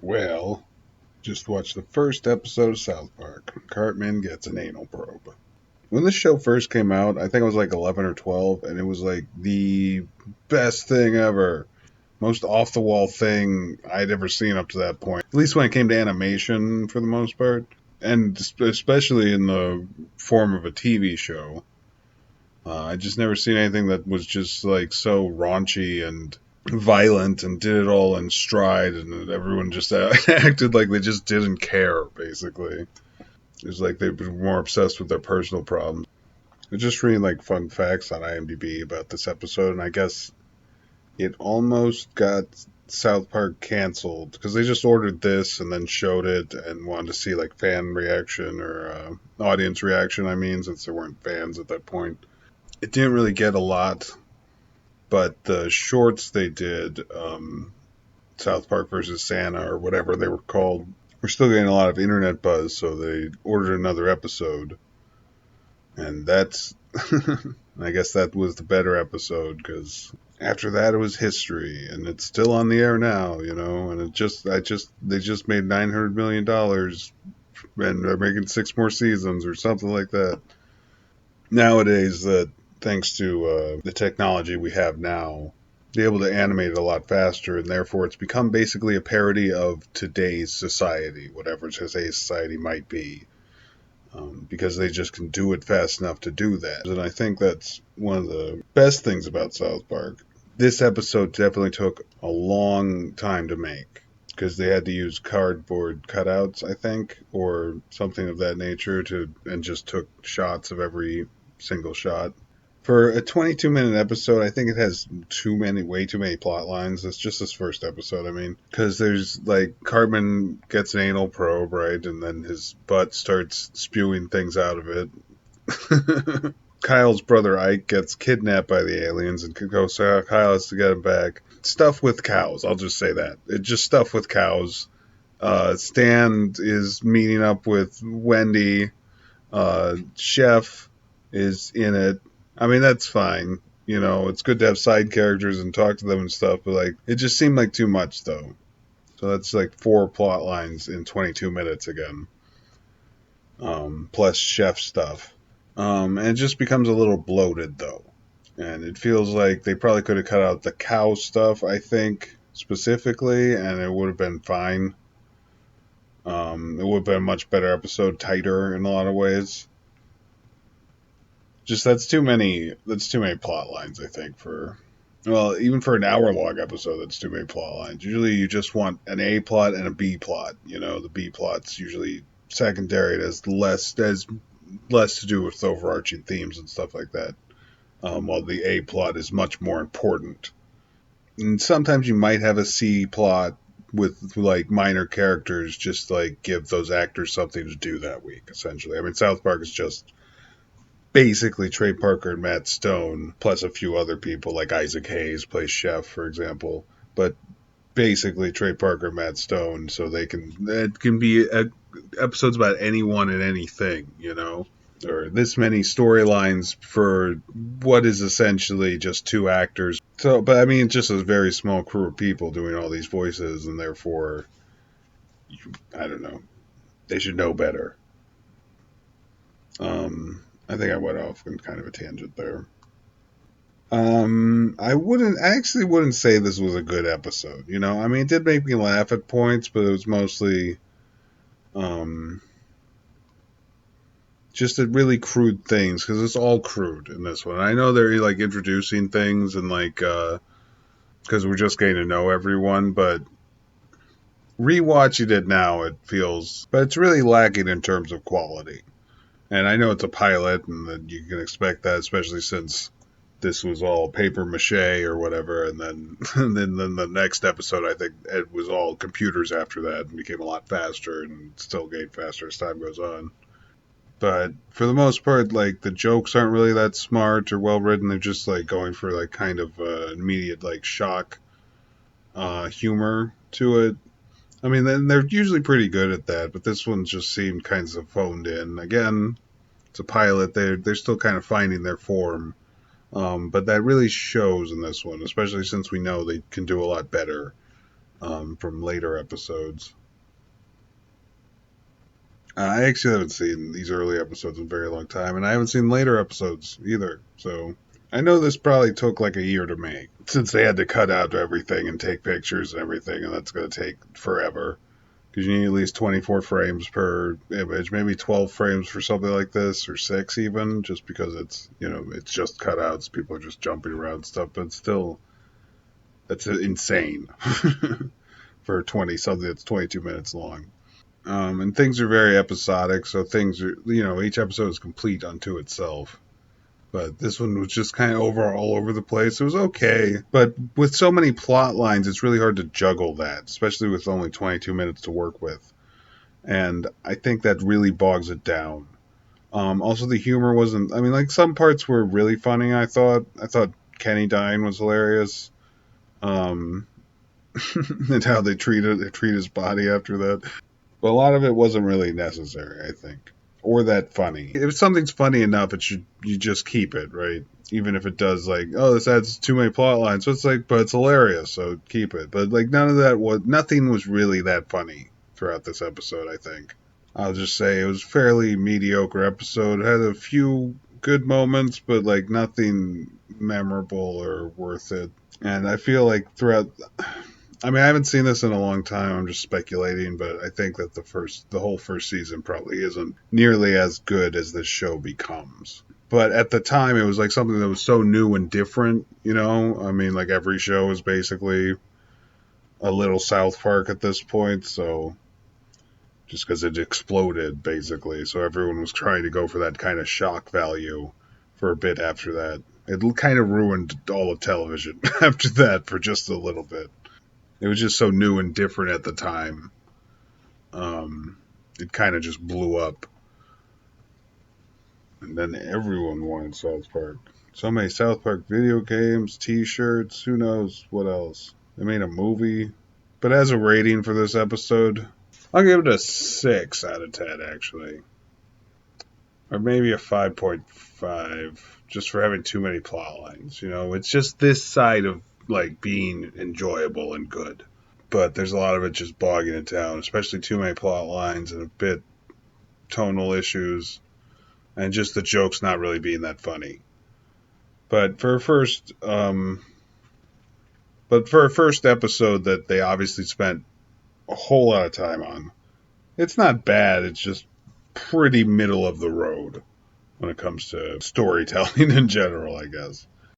Well, just watched the first episode of South Park. Cartman gets an anal probe. When this show first came out, I think I was like 11 or 12, and it was like the best thing ever. Most off the wall thing I'd ever seen up to that point. At least when it came to animation, for the most part. And especially in the form of a TV show. I just never seen anything that was just like so raunchy and violent and did it all in stride, and everyone just acted like they just didn't care, basically. It was like they were more obsessed with their personal problems. I was just reading like fun facts on IMDb about this episode, and I guess it almost got South Park canceled because they just ordered this and then showed it and wanted to see like fan reaction or audience reaction. I mean, since there weren't fans at that point, it didn't really get a lot. But the shorts they did, South Park versus Santa or whatever they were called, were still getting a lot of internet buzz, so they ordered another episode. And that's, I guess that was the better episode, because after that it was history, and it's still on the air now, and they just made $900 million, and they're making 6 more seasons or something like that. Nowadays, that thanks to the technology we have now, be able to animate it a lot faster, and therefore it's become basically a parody of today's society, whatever today's society might be, because they just can do it fast enough to do that. And I think that's one of the best things about South Park. This episode definitely took a long time to make, because they had to use cardboard cutouts, I think, or something of that nature, and just took shots of every single shot. For a 22-minute episode, I think it has way too many plot lines. It's just this first episode, I mean. Because there's, like, Cartman gets an anal probe, right? And then his butt starts spewing things out of it. Kyle's brother Ike gets kidnapped by the aliens, and Kyle has to get him back. Stuff with cows, I'll just say that. It's just stuff with cows. Stan is meeting up with Wendy. Chef is in it. I mean, that's fine. It's good to have side characters and talk to them and stuff, but like, it just seemed like too much, though. So that's like 4 plot lines in 22 minutes again, plus chef stuff. And it just becomes a little bloated, though. And it feels like they probably could have cut out the cow stuff, I think, specifically, and it would have been fine. It would have been a much better episode, tighter in a lot of ways. Just that's too many plot lines, I think, even for an hour-long episode, that's too many plot lines. Usually you just want an A plot and a B plot. The B plot's usually secondary. It has less to do with overarching themes and stuff like that. While the A plot is much more important. And sometimes you might have a C plot with like minor characters, just like give those actors something to do that week, essentially. I mean, South Park is just basically Trey Parker and Matt Stone, plus a few other people, like Isaac Hayes plays Chef, for example. But basically Trey Parker and Matt Stone, so it can be episodes about anyone and anything, or this many storylines for what is essentially just 2 actors. So, but I mean, it's just a very small crew of people doing all these voices, and therefore, I don't know, they should know better. I think I went off on kind of a tangent there. I actually wouldn't say this was a good episode. I mean, it did make me laugh at points, but it was mostly, just a really crude things, because it's all crude in this one. I know they're like introducing things and like, because we're just getting to know everyone, but rewatching it now, but it's really lacking in terms of quality. And I know it's a pilot, and that you can expect that, especially since this was all paper mache or whatever, and then and then the next episode, I think it was all computers after that, and became a lot faster, and still getting faster as time goes on. But for the most part, like, the jokes aren't really that smart or well written. They're just like going for like kind of immediate like shock humor to it. I mean, then they're usually pretty good at that, but this one just seemed kind of phoned in. Again, it's a pilot. They're still kind of finding their form. But that really shows in this one, especially since we know they can do a lot better from later episodes. I actually haven't seen these early episodes in a very long time, and I haven't seen later episodes either. So I know this probably took like a year to make, since they had to cut out everything and take pictures and everything, and that's going to take forever. Because you need at least 24 frames per image, maybe 12 frames for something like this, or 6 even, just because it's just cutouts. People are just jumping around stuff, but still, that's insane for 20 something that's 22 minutes long. And things are very episodic, so things are, each episode is complete unto itself. But this one was just kind of all over the place. It was okay, but with so many plot lines, it's really hard to juggle that, especially with only 22 minutes to work with. And I think that really bogs it down. Also, the humor wasn't. I mean, like some parts were really funny. I thought Kenny dying was hilarious. Um, and how they treat his body after that. But a lot of it wasn't really necessary, I think, or that funny. If something's funny enough, you just keep it, right? Even if it does, like, oh, this adds too many plot lines, so it's like, but it's hilarious, so keep it. But like nothing was really that funny throughout this episode. I think I'll just say it was a fairly mediocre episode. It had a few good moments, but like nothing memorable or worth it. And I feel like throughout, I mean, I haven't seen this in a long time. I'm just speculating, but I think that the whole first season probably isn't nearly as good as this show becomes. But at the time, it was like something that was so new and different, you know? I mean, like every show is basically a little South Park at this point, so just because it exploded, basically. So everyone was trying to go for that kind of shock value for a bit after that. It kind of ruined all of television after that for just a little bit. It was just so new and different at the time. It kind of just blew up. And then everyone wanted South Park. So many South Park video games, t-shirts, who knows what else. They made a movie. But as a rating for this episode, I'll give it a 6 out of 10, actually. Or maybe a 5.5, just for having too many plot lines. It's just this side of, like, being enjoyable and good. But there's a lot of it just bogging it down, especially too many plot lines and a bit tonal issues, and just the jokes not really being that funny. But for a first episode that they obviously spent a whole lot of time on, it's not bad. It's just pretty middle of the road when it comes to storytelling in general, I guess.